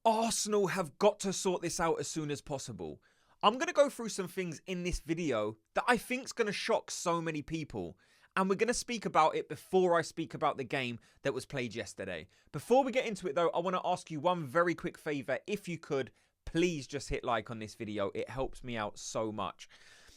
Arsenal have got to sort this out as soon as possible. I'm going to go through some things in this video that I think is going to shock so many people. And we're going to speak about it before I speak about the game that was played yesterday. Before we get into it though, I want to ask you one very quick favour. If you could, please just hit like on this video. It helps me out so much.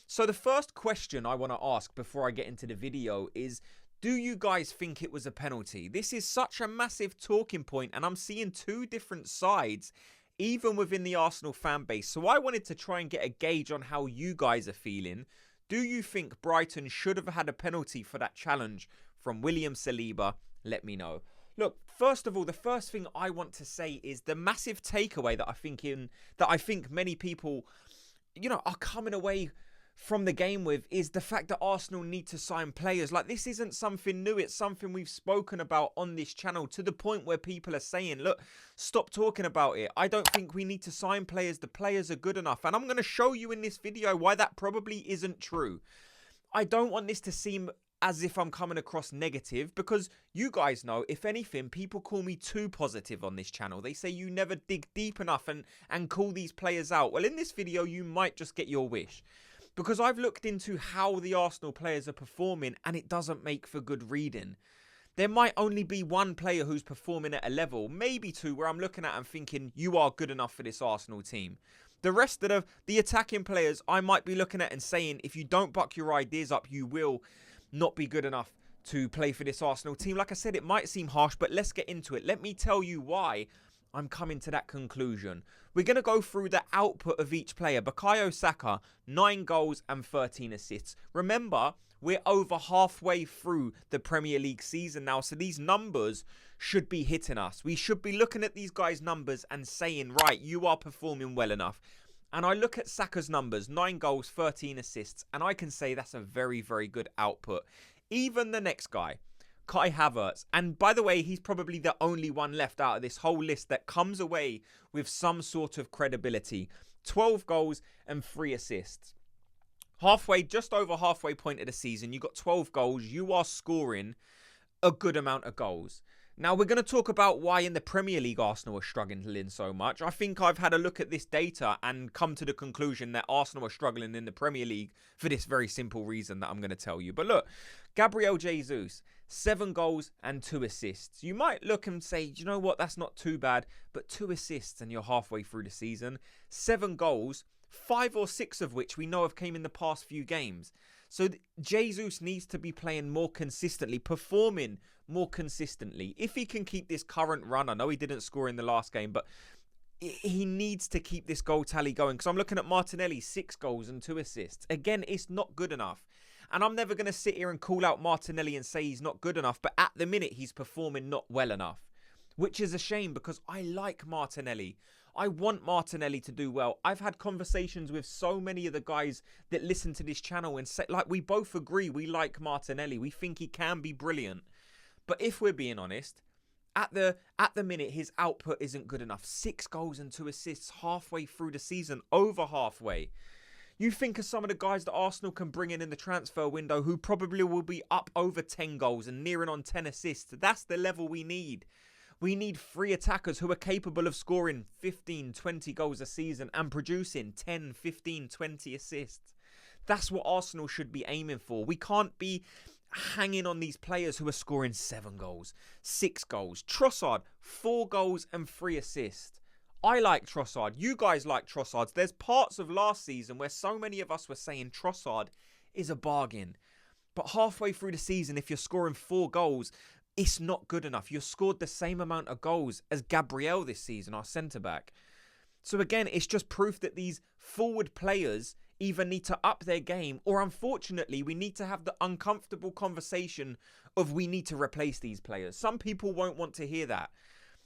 So the first question I want to ask before I get into the video is, do you guys think it was a penalty? This is such a massive talking point, and I'm seeing two different sides, even within the Arsenal fan base. So I wanted to try and get a gauge on how you guys are feeling. Do you think Brighton should have had a penalty for that challenge from William Saliba? Let me know. Look, first of all, the first thing I want to say is the massive takeaway that I think many people, are coming away from the game with is the fact that Arsenal need to sign players. Like, this isn't something new. It's something we've spoken about on this channel to the point where people are saying, look, stop talking about it. I don't think we need to sign players. The players are good enough. And I'm going to show you in this video why that probably isn't true. I don't want this to seem as if I'm coming across negative, because you guys know, if anything, people call me too positive on this channel. They say you never dig deep enough and call these players out. Well, in this video, you might just get your wish, because I've looked into how the Arsenal players are performing and it doesn't make for good reading. There might only be one player who's performing at a level, maybe two, where I'm looking at and thinking, you are good enough for this Arsenal team. The rest of the attacking players, I might be looking at and saying, if you don't buck your ideas up, you will not be good enough to play for this Arsenal team. Like I said, it might seem harsh, but let's get into it. Let me tell you why I'm coming to that conclusion. We're going to go through the output of each player. Bukayo Saka, 9 goals and 13 assists. Remember, we're over halfway through the Premier League season now, so these numbers should be hitting us. We should be looking at these guys' numbers and saying, right, you are performing well enough. And I look at Saka's numbers, 9 goals, 13 assists, and I can say that's a very, very good output. Even the next guy, Kai Havertz, and by the way, he's probably the only one left out of this whole list that comes away with some sort of credibility. 12 goals and 3 assists. Just over halfway point of the season, you got 12 goals. You are scoring a good amount of goals. Now, we're going to talk about why in the Premier League Arsenal are struggling so much. I think I've had a look at this data and come to the conclusion that Arsenal are struggling in the Premier League for this very simple reason that I'm going to tell you. But look, Gabriel Jesus, 7 goals and 2 assists. You might look and say, you know what, that's not too bad. But 2 assists and you're halfway through the season. 7 goals, 5 or 6 of which we know have came in the past few games. So Jesus needs to be playing more consistently, performing more consistently. If he can keep this current run, I know he didn't score in the last game, but he needs to keep this goal tally going. Because I'm looking at Martinelli, 6 goals and 2 assists. Again, it's not good enough. And I'm never going to sit here and call out Martinelli and say he's not good enough. But at the minute, he's performing not well enough. Which is a shame, because I like Martinelli. I want Martinelli to do well. I've had conversations with so many of the guys that listen to this channel and say, like, we both agree we like Martinelli. We think he can be brilliant. But if we're being honest, at the minute, his output isn't good enough. 6 goals and 2 assists halfway through the season, over halfway. You think of some of the guys that Arsenal can bring in the transfer window who probably will be up over 10 goals and nearing on 10 assists. That's the level we need. We need 3 attackers who are capable of scoring 15, 20 goals a season and producing 10, 15, 20 assists. That's what Arsenal should be aiming for. We can't be hanging on these players who are scoring 7 goals, 6 goals. Trossard, 4 goals and 3 assists. I like Trossard. You guys like Trossard. There's parts of last season where so many of us were saying Trossard is a bargain. But halfway through the season, if you're scoring 4 goals, it's not good enough. You scored the same amount of goals as Gabriel this season, our centre-back. So again, it's just proof that these forward players either need to up their game, or unfortunately, we need to have the uncomfortable conversation of we need to replace these players. Some people won't want to hear that.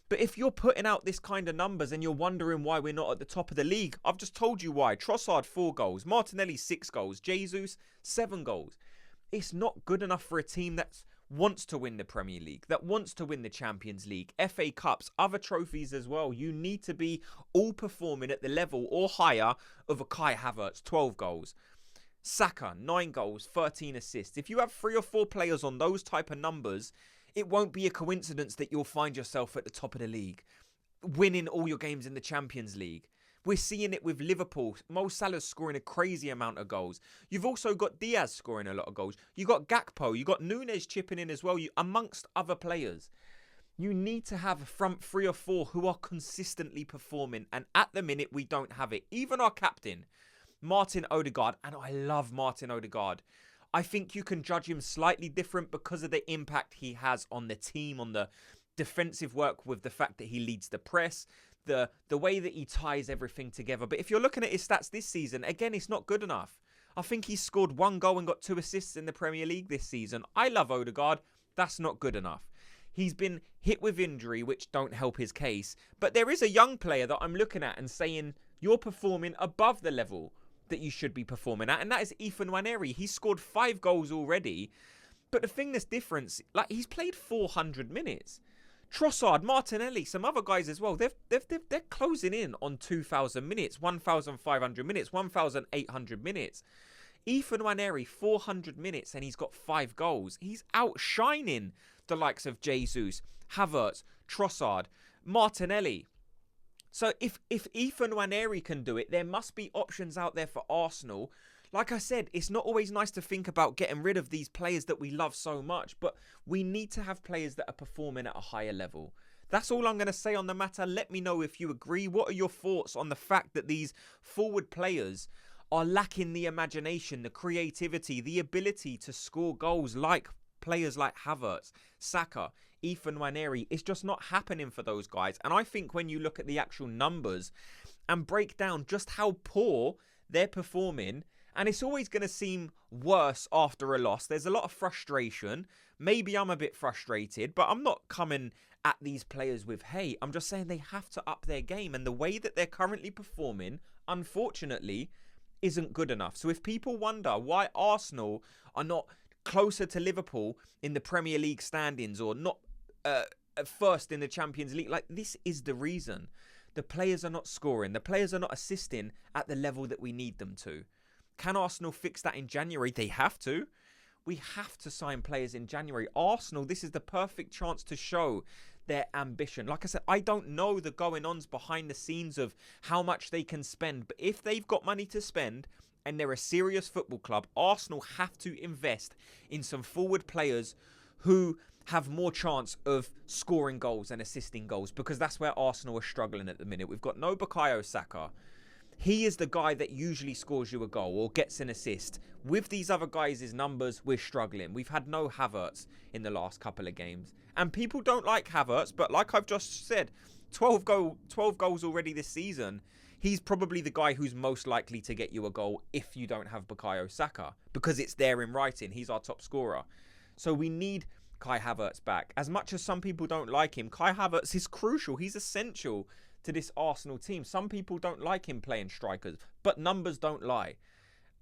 But if you're putting out this kind of numbers and you're wondering why we're not at the top of the league, I've just told you why. Trossard, 4 goals. Martinelli, 6 goals. Jesus, 7 goals. It's not good enough for a team that wants to win the Premier League, that wants to win the Champions League, FA Cups, other trophies as well. You need to be all performing at the level or higher of a Kai Havertz, 12 goals. Saka, 9 goals, 13 assists. If you have 3 or 4 players on those type of numbers, it won't be a coincidence that you'll find yourself at the top of the league. winning all your games in the Champions League. We're seeing it with Liverpool. Mo Salah scoring a crazy amount of goals. You've also got Diaz scoring a lot of goals. You got Gakpo. You got Nunez chipping in as well, amongst other players. You need to have a front 3 or 4 who are consistently performing. And at the minute, we don't have it. Even our captain, Martin Odegaard. And I love Martin Odegaard. I think you can judge him slightly different because of the impact he has on the team, on the defensive work, with the fact that he leads the press, the way that he ties everything together. But if you're looking at his stats this season, again, it's not good enough. I think he scored 1 goal and got 2 assists in the Premier League this season. I love Odegaard. That's not good enough. He's been hit with injury, which don't help his case. But there is a young player that I'm looking at and saying, you're performing above the level that you should be performing at. And that is Nwaneri. He's scored 5 goals already. But the thing that's different, like, he's played 400 minutes. Trossard, Martinelli, some other guys as well. They're closing in on 2,000 minutes, 1,500 minutes, 1,800 minutes. Nwaneri, 400 minutes, and he's got 5 goals. He's outshining the likes of Jesus, Havertz, Trossard, Martinelli. So if Nwaneri can do it, there must be options out there for Arsenal. Like I said, it's not always nice to think about getting rid of these players that we love so much, but we need to have players that are performing at a higher level. That's all I'm going to say on the matter. Let me know if you agree. What are your thoughts on the fact that these forward players are lacking the imagination, the creativity, the ability to score goals like players like Havertz, Saka, Nwaneri? It's just not happening for those guys. And I think when you look at the actual numbers and break down just how poor they're performing, and it's always going to seem worse after a loss. There's a lot of frustration. Maybe I'm a bit frustrated, but I'm not coming at these players with hate. I'm just saying they have to up their game. And the way that they're currently performing, unfortunately, isn't good enough. So if people wonder why Arsenal are not closer to Liverpool in the Premier League standings, or not first in the Champions League, like, this is the reason. The players are not scoring. The players are not assisting at the level that we need them to. Can Arsenal fix that in January? They have to. We have to sign players in January. Arsenal, this is the perfect chance to show their ambition. Like I said, I don't know the going-ons behind the scenes of how much they can spend. But if they've got money to spend and they're a serious football club, Arsenal have to invest in some forward players who have more chance of scoring goals and assisting goals, because that's where Arsenal are struggling at the minute. We've got no Bukayo Saka. He is the guy that usually scores you a goal or gets an assist. With these other guys' numbers, we're struggling. We've had no Havertz in the last couple of games. And people don't like Havertz, but like I've just said, 12 goals already this season. He's probably the guy who's most likely to get you a goal if you don't have Bukayo Saka, because it's there in writing. He's our top scorer. So we need Kai Havertz back. As much as some people don't like him, Kai Havertz is crucial. He's essential to this Arsenal team. Some people don't like him playing strikers, but numbers don't lie.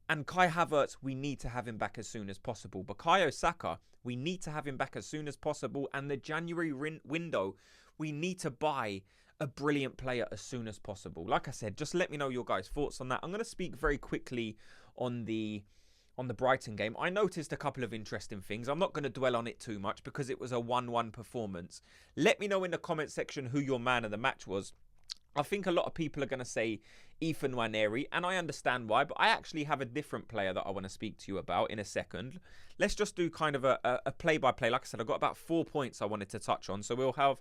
And Kai Havertz, we need to have him back as soon as possible. Bukayo Saka, we need to have him back as soon as possible. And the January window, we need to buy a brilliant player as soon as possible. Like I said, just let me know your guys' thoughts on that. I'm going to speak very quickly on the Brighton game. I noticed a couple of interesting things. I'm not going to dwell on it too much because it was a 1-1 performance. Let me know in the comment section who your man of the match was. I think a lot of people are going to say Nwaneri, and I understand why, but I actually have a different player that I want to speak to you about in a second. Let's just do kind of a play-by-play. Like I said, I've got about 4 points I wanted to touch on, so we'll have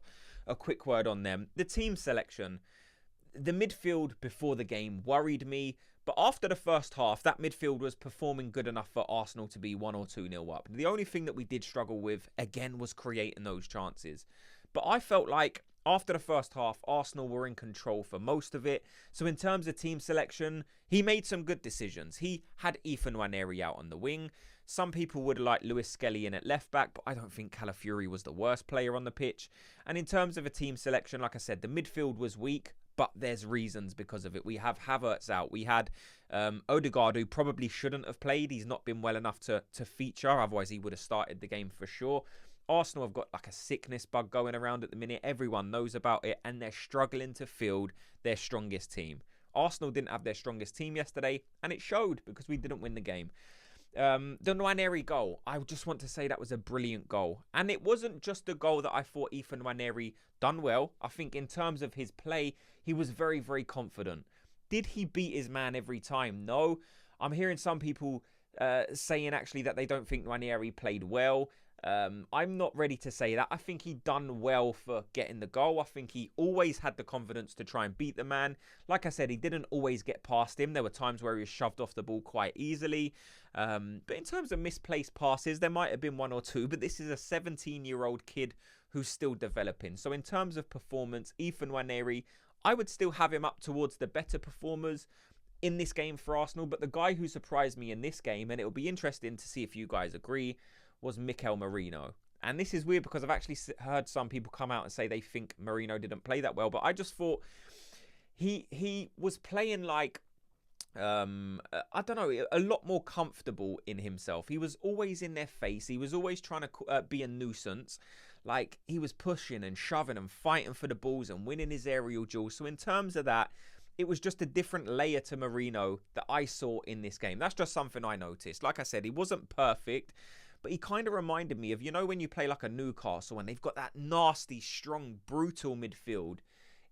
a quick word on them. The team selection. The midfield before the game worried me, but after the first half, that midfield was performing good enough for Arsenal to be 1 or 2-0 up. The only thing that we did struggle with, again, was creating those chances. But I felt like after the first half, Arsenal were in control for most of it. So in terms of team selection, he made some good decisions. He had Nwaneri out on the wing. Some people would like Lewis Skelly in at left back, but I don't think Calafiori was the worst player on the pitch. And in terms of a team selection, like I said, the midfield was weak, but there's reasons because of it. We have Havertz out. We had Odegaard, who probably shouldn't have played. He's not been well enough to feature. Otherwise, he would have started the game for sure. Arsenal have got like a sickness bug going around at the minute. Everyone knows about it, and they're struggling to field their strongest team. Arsenal didn't have their strongest team yesterday, and it showed because we didn't win the game. The Nwaneri goal, I just want to say that was a brilliant goal. And it wasn't just a goal that I thought Ethan Nwaneri done well. I think in terms of his play, he was very, very confident. Did he beat his man every time? No. I'm hearing some people saying actually that they don't think Nwaneri played well. I'm not ready to say that. I think he done well for getting the goal. I think he always had the confidence to try and beat the man. Like I said, he didn't always get past him. There were times where he was shoved off the ball quite easily. But in terms of misplaced passes, there might have been one or two. But this is a 17-year-old kid who's still developing. So in terms of performance, Ethan Nwaneri, I would still have him up towards the better performers in this game for Arsenal. But the guy who surprised me in this game, and it'll be interesting to see if you guys agree, was Mikel Merino. And this is weird because I've actually heard some people come out and say they think Merino didn't play that well. But I just thought he was playing like, I don't know, a lot more comfortable in himself. He was always in their face. He was always trying to be a nuisance. Like, he was pushing and shoving and fighting for the balls and winning his aerial duels. So in terms of that, it was just a different layer to Merino that I saw in this game. That's just something I noticed. Like I said, he wasn't perfect, but he kind of reminded me of, you know, when you play like a Newcastle and they've got that nasty, strong, brutal midfield.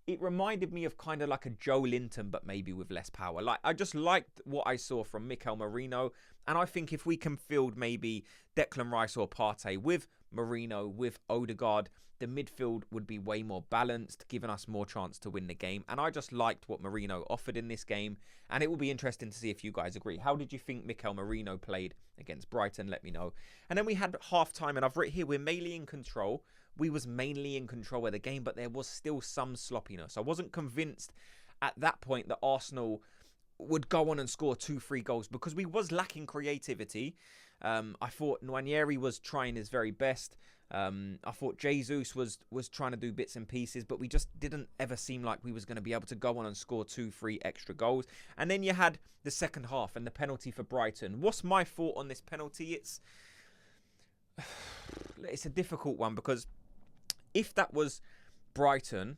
It reminded me of kind of like a Joe Linton, but maybe with less power. Like, I just liked what I saw from Mikel Merino. And I think if we can field maybe Declan Rice or Partey with Merino, with Odegaard, the midfield would be way more balanced, giving us more chance to win the game. And I just liked what Merino offered in this game. And it will be interesting to see if you guys agree. How did you think Mikel Merino played against Brighton? Let me know. And then we had half-time, and I've written here, we're mainly in control. We was mainly in control of the game, but there was still some sloppiness. I wasn't convinced at that point that Arsenal would go on and score 2-3 goals because we was lacking creativity. I thought Nwaneri was trying his very best. I thought Jesus was trying to do bits and pieces, but we just didn't ever seem like we was going to be able to go on and score 2-3 extra goals. And then you had the second half and the penalty for Brighton. What's my thought on this penalty? It's a difficult one because if that was Brighton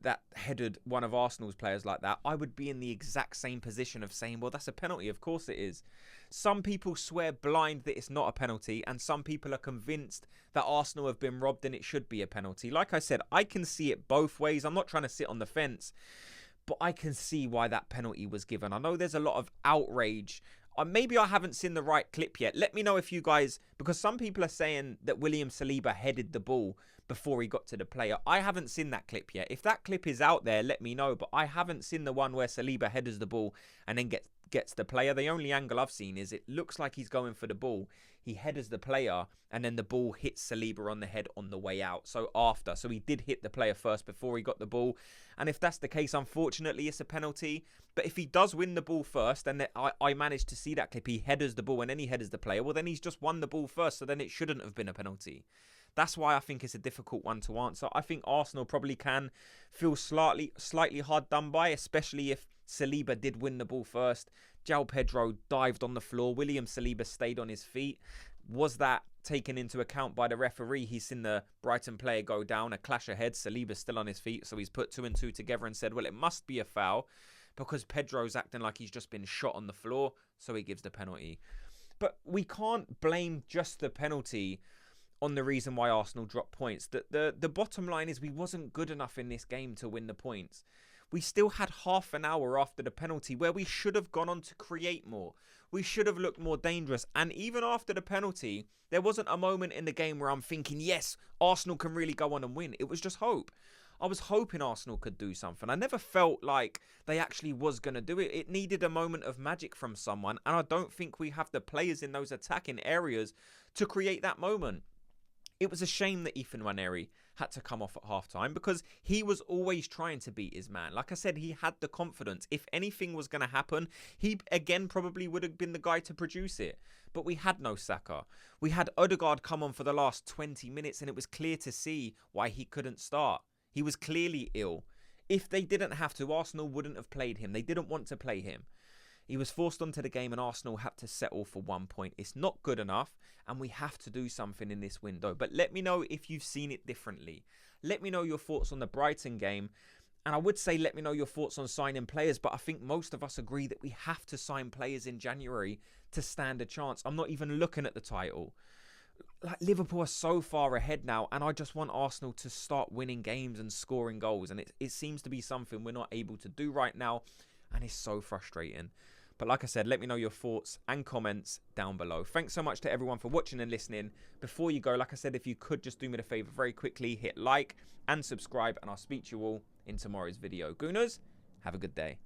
that headed one of Arsenal's players like that, I would be in the exact same position of saying, well, that's a penalty. Of course it is. Some people swear blind that it's not a penalty, and some people are convinced that Arsenal have been robbed and it should be a penalty. Like I said, I can see it both ways. I'm not trying to sit on the fence, but I can see why that penalty was given. I know there's a lot of outrage. Maybe I haven't seen the right clip yet. Let me know if you guys, because some people are saying that William Saliba headed the ball before he got to the player. I haven't seen that clip yet. If that clip is out there, let me know. But I haven't seen the one where Saliba headers the ball and then gets the player. The only angle I've seen is it looks like he's going for the ball. He headers the player and then the ball hits Saliba on the head on the way out. So after. So he did hit the player first before he got the ball. And if that's the case, unfortunately, it's a penalty. But if he does win the ball first, and I managed to see that clip, he headers the ball and then he headers the player, well, then he's just won the ball first. So then it shouldn't have been a penalty. That's why I think it's a difficult one to answer. I think Arsenal probably can feel slightly hard done by, especially if Saliba did win the ball first. João Pedro dived on the floor. William Saliba stayed on his feet. Was that taken into account by the referee? He's seen the Brighton player go down, a clash ahead. Saliba's still on his feet, so he's put 2 and 2 together and said, well, it must be a foul because Pedro's acting like he's just been shot on the floor, so he gives the penalty. But we can't blame just the penalty on the reason why Arsenal dropped points. The bottom line is we wasn't good enough in this game to win the points. We still had half an hour after the penalty where we should have gone on to create more. We should have looked more dangerous. And even after the penalty, there wasn't a moment in the game where I'm thinking, yes, Arsenal can really go on and win. It was just hope. I was hoping Arsenal could do something. I never felt like they actually was going to do it. It needed a moment of magic from someone. And I don't think we have the players in those attacking areas to create that moment. It was a shame that Ethan Nwaneri had to come off at halftime because he was always trying to beat his man. Like I said, he had the confidence. If anything was going to happen, he again probably would have been the guy to produce it. But we had no Saka. We had Odegaard come on for the last 20 minutes and it was clear to see why he couldn't start. He was clearly ill. If they didn't have to, Arsenal wouldn't have played him. They didn't want to play him. He was forced onto the game and Arsenal had to settle for 1 point. It's not good enough and we have to do something in this window. But let me know if you've seen it differently. Let me know your thoughts on the Brighton game. And I would say let me know your thoughts on signing players, but I think most of us agree that we have to sign players in January to stand a chance. I'm not even looking at the title. Like, Liverpool are so far ahead now, and I just want Arsenal to start winning games and scoring goals, and it seems to be something we're not able to do right now, and it's so frustrating. But like I said, let me know your thoughts and comments down below. Thanks so much to everyone for watching and listening. Before you go, like I said, if you could just do me the favour very quickly, hit like and subscribe, and I'll speak to you all in tomorrow's video. Gooners, have a good day.